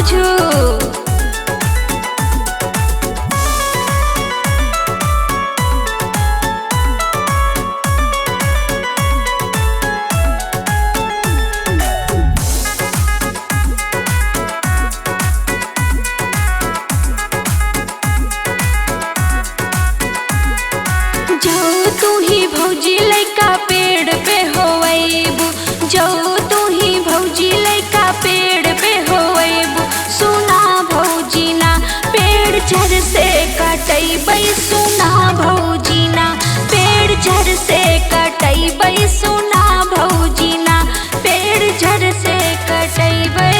बुझू। जाओ तू ही भौजी लइका पेड़ पे होइबू, जाओ तू ही भौजी लइका पेड़ पे होइबू। सुना भौजी ना पेड़ झर से कटैबै, सुना भौजी ना पेड़ झर से कटैबै, सुना भौजी ना पेड़ झर से कटैबै।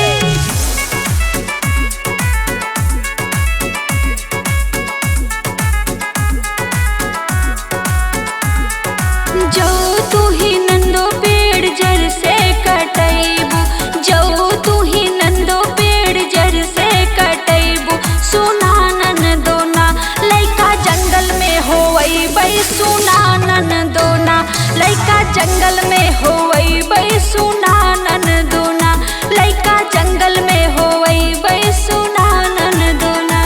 जाओ तू ही नंदो पेड़ जर से कटैबू, जाओ तू ही नंदो पेड़ जर से कटैबू। सुना ननदो ना लइका जंगल में होइबै, सुना ननदो ना लइका जंगल में होइबै, सुना ननदो ना लइका जंगल में होइबै, सुना ननदो ना।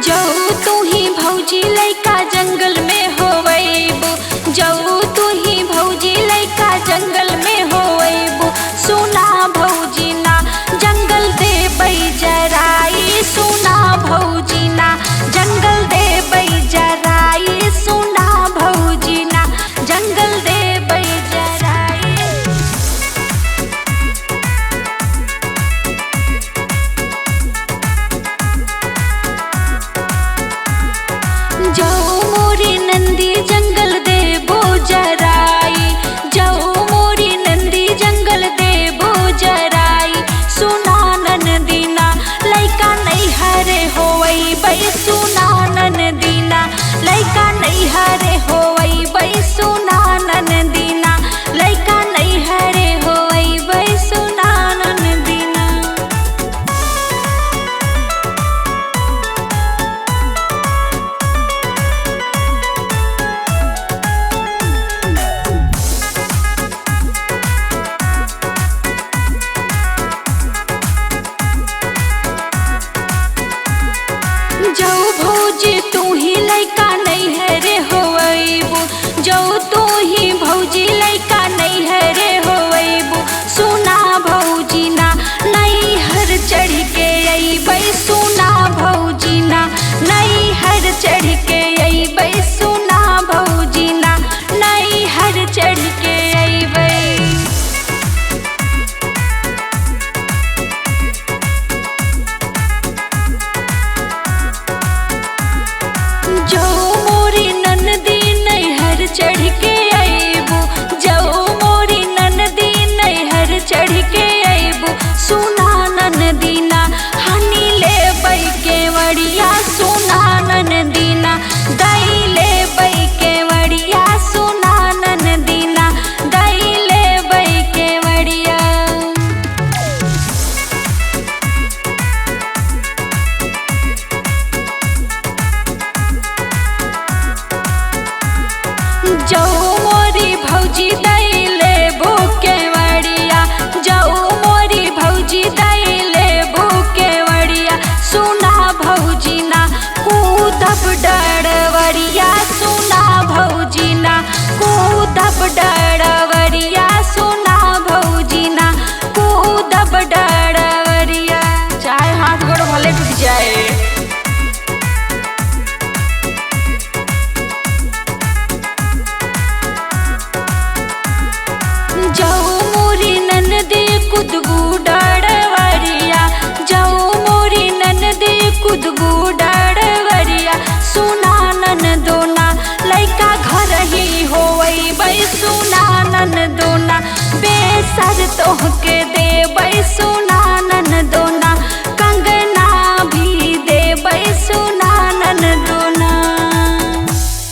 जाओ तू ही भौजी लइका जंगल में होइबू, जाओ तू ही भौजी लइका जंगल में होइबू। सुना भौजी ना जंगल देबै जराई, सुना भौजी ना जंगल देबै जराई, सुना भौजी ना जंगल देबै जराई। जाओ मोरी नंदी जंगल देबो जराई, जाओ मोरी नंदी जंगल देबो जराई। सुना ननदी ना लइका नैहरे होइबै, सुना ननदी ना लइका नैहरे होइबै, सुना ननदी ना लइका नैहरे होइबै, सुना ननदी ना। जाओ भौजी तू ही लइका नैहरे होइबू, जाओ तू ही भौजी लइका नैहरे होइबू। सुना भौजी ना नैहर चढ़ के अइबै, सुना भौजी ना नैहर चढ़ के अइबै, सुना भौजी ना नैहर चढ़ के अइबै। जाओ मोरी ननदी नैहर चढ़ के अइबू, जाओ मोरी ननदी नैहर चढ़ के अइबू। सुना ननदी ना हनी लेबै केवड़िया, सुना ननदी ना दई लेबै केवड़िया, सुना ननदी ना दई लेबै केवड़िया। जाओ मोरी भौजी दई लेबू केवड़िया, जाओ मोरी भौजी दई लेबू केवड़िया। सुना भौजी ना कूदब डरवरिया, सुना भौजी ना कूदब डरवरिया, सुना भौजी ना कूदब डरवरिया। चाहे हाथ गोड़ भले टूट जाए। जाओ मोरी ननदी कुदबू डरवरिया, जाओ मोरी ननदी कुदबू डरवरिया। सुना ननदो ना लइका घर ही होइबै, सुना ननदो ना बेसर तोहके